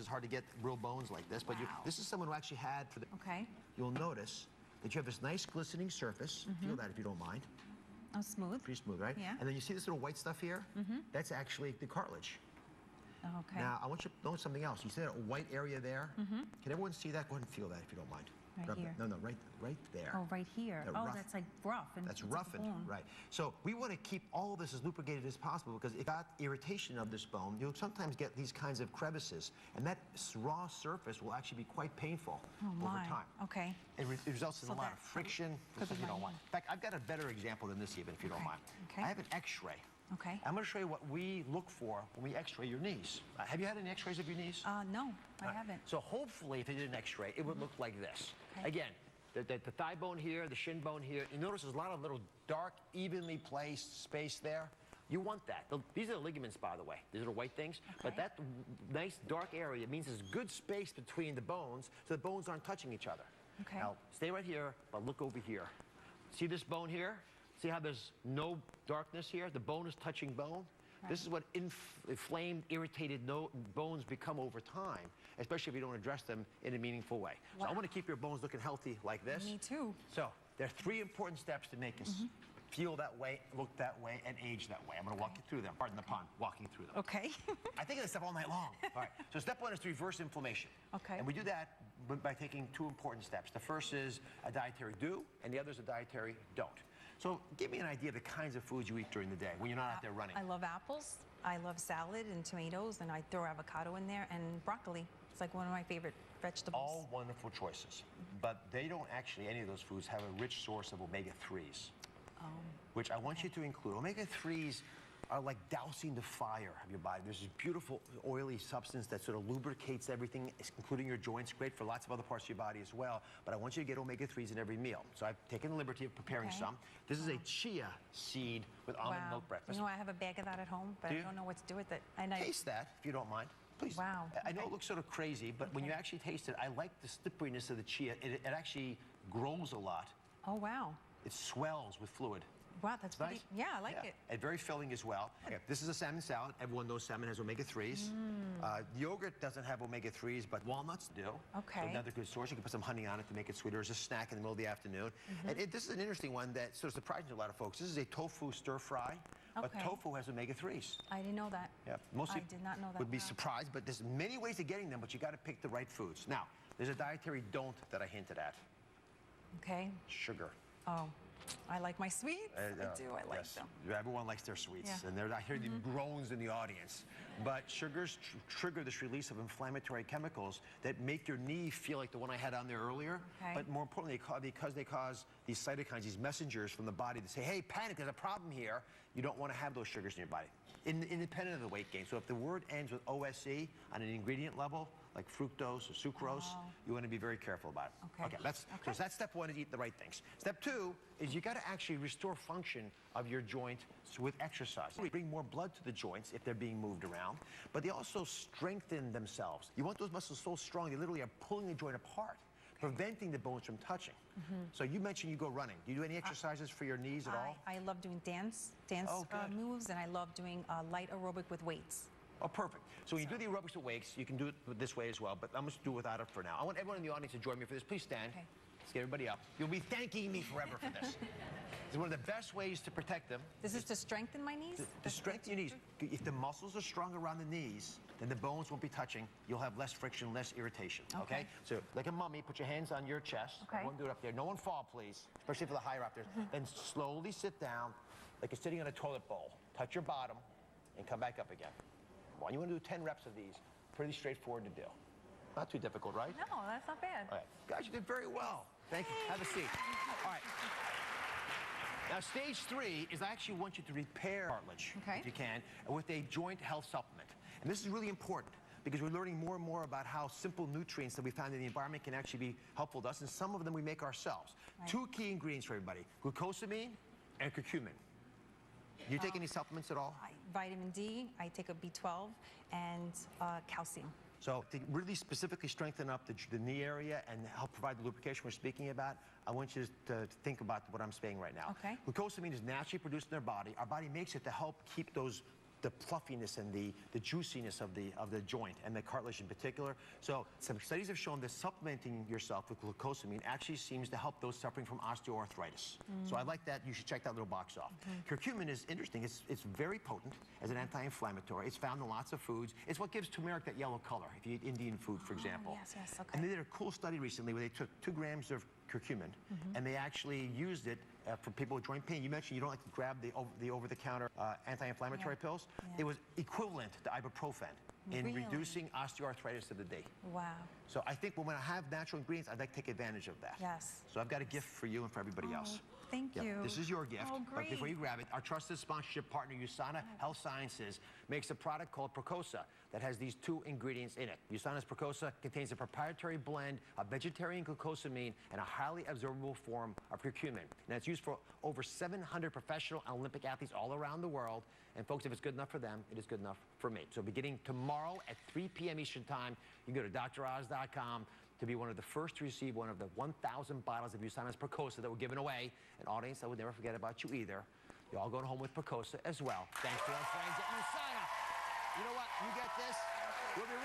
it's hard to get real bones like this, but this is someone who actually had, for the, you'll notice that you have this nice glistening surface. Feel that if you don't mind. Oh, smooth. Pretty smooth, right? Yeah. And then you see this little white stuff here? That's actually the cartilage. Okay. Now, I want you to notice something else. You see that white area there? Can everyone see that? Go ahead and feel that if you don't mind. Right here. No, right there. Oh, right here. That Oh, that's like rough. And that's roughened, right. So we want to keep all of this as lubricated as possible, because if you got irritation of this bone, you'll sometimes get these kinds of crevices, and that raw surface will actually be quite painful over time. Okay. It results in a lot of friction, stuff you don't want. In fact, I've got a better example than this even, if you don't mind. Okay. I have an X-ray. Okay. I'm going to show you what we look for when we X-ray your knees. Have you had any X-rays of your knees? No, I haven't. So hopefully, if you did an X-ray, it would look like this. Again, the thigh bone here, the shin bone here. You notice there's a lot of little dark, evenly placed space there. You want that. These are the ligaments, by the way. These are the white things. But that nice dark area means there's good space between the bones, so the bones aren't touching each other. Okay. Now, stay right here, but look over here. See this bone here? See how there's no darkness here? The bone is touching bone. This is what inflamed, irritated bones become over time, especially if you don't address them in a meaningful way. So I want to keep your bones looking healthy like this. Me too. So there are 3 important steps to make us feel that way, look that way, and age that way. I'm going to walk you through them. Pardon the pun, walking through them. Okay. I think of this stuff all night long. All right. So step 1 is to reverse inflammation. Okay. And we do that by taking 2 important steps. The first is a dietary do, and the other is a dietary don't. So give me an idea of the kinds of foods you eat during the day when you're not out there running. I love apples. I love salad and tomatoes, and I throw avocado in there, and broccoli. It's like one of my favorite vegetables. All wonderful choices, but they don't actually, any of those foods, have a rich source of omega-3s, which I want you to include. Omega-3s are like dousing the fire of your body. There's this beautiful oily substance that sort of lubricates everything, including your joints, great for lots of other parts of your body as well. But I want you to get omega-3s in every meal. So I've taken the liberty of preparing some. This is a chia seed with almond milk breakfast. You know, I have a bag of that at home, but I don't know what to do with it. And taste that, if you don't mind. Please. Wow. I know it looks sort of crazy, but when you actually taste it, I like the slipperiness of the chia. It actually grows a lot. Oh, wow. It swells with fluid. Wow, that's pretty, yeah, I like it. And very filling as well. Okay, this is a salmon salad. Everyone knows salmon has omega-3s. Yogurt doesn't have omega-3s, but walnuts do. Okay. So another good source. You can put some honey on it to make it sweeter as a snack in the middle of the afternoon. And this is an interesting one that sort of surprised a lot of folks. This is a tofu stir fry, but tofu has omega-3s. I didn't know that. Yeah, most I did not know that. would be surprised, but there's many ways of getting them, but you got to pick the right foods. Now, there's a dietary don't that I hinted at. Okay. Sugar. Oh. I like my sweets. I do. I like them. Everyone likes their sweets, and I hear the groans in the audience. But sugars trigger this release of inflammatory chemicals that make your knee feel like the one I had on there earlier. But more importantly, because they cause these cytokines, these messengers from the body to say, hey, panic, there's a problem here. You don't want to have those sugars in your body, independent of the weight gain. So if the word ends with OSE on an ingredient level, like fructose or sucrose, you want to be very careful about it. Okay, so that's step 1, is eat the right things. Step 2 is you got to actually restore function of your joint with exercise. We bring more blood to the joints if they're being moved around, but they also strengthen themselves. You want those muscles so strong, they literally are pulling the joint apart, preventing the bones from touching. So you mentioned you go running. Do you do any exercises for your knees at all? I love doing dance moves, and I love doing light aerobic with weights. Oh, perfect. So when you do the aerobics with weights, you can do it this way as well, but I'm going to do it without it for now. I want everyone in the audience to join me for this. Please stand. Let's get everybody up. You'll be thanking me forever for this. It's one of the best ways to protect them. This is to strengthen my knees? To strengthen your knees. If the muscles are strong around the knees, then the bones won't be touching. You'll have less friction, less irritation. Okay? So like a mummy, put your hands on your chest. Everyone do it up there. No one fall, please, especially for the higher up there. Then slowly sit down like you're sitting on a toilet bowl. Touch your bottom and come back up again. Well, you want to do 10 reps of these. Pretty straightforward to do. Not too difficult, right? No, that's not bad. All right. Guys, you did very well. Thank you. Have a seat. All right. Now, stage 3 is I actually want you to repair cartilage, if you can, with a joint health supplement. And this is really important because we're learning more and more about how simple nutrients that we found in the environment can actually be helpful to us, and some of them we make ourselves. 2 key ingredients for everybody, glucosamine and curcumin. Do you take any supplements at all? Vitamin D, I take a B12, and calcium. So to really specifically strengthen up the knee area and help provide the lubrication we're speaking about, I want you to think about what I'm saying right now. Glucosamine is naturally produced in our body. Our body makes it to help keep those the fluffiness and the juiciness of the joint and the cartilage in particular. So some studies have shown that supplementing yourself with glucosamine actually seems to help those suffering from osteoarthritis. So I like that. You should check that little box off. Curcumin is interesting. It's very potent as an anti-inflammatory. It's found in lots of foods. It's what gives turmeric that yellow color if you eat Indian food, for example. Yes, yes, okay. And they did a cool study recently where they took 2 grams of curcumin and they actually used it for people with joint pain. You mentioned you don't like to grab the over-the-counter anti-inflammatory pills. It was equivalent to ibuprofen in reducing osteoarthritis of the day. Wow. So I think when I have natural ingredients, I'd like to take advantage of that. Yes. So I've got a gift for you and for everybody else. Thank Yep, you. this is your gift. Oh, But great. before you grab it, our trusted sponsorship partner, USANA Health Sciences, makes a product called Procosa that has these 2 ingredients in it. USANA's Procosa contains a proprietary blend of vegetarian glucosamine and a highly absorbable form of curcumin. And it's used for over 700 professional and Olympic athletes all around the world. And folks, if it's good enough for them, it is good enough for me. So beginning tomorrow at 3 p.m. Eastern Time, you can go to DrOz.com to be one of the first to receive one of the 1,000 bottles of USANA's Procosa that were given away. An audience that would never forget about you either. You're all going home with Procosa as well. Thanks to our friends at USANA. You know what? You get this. We'll be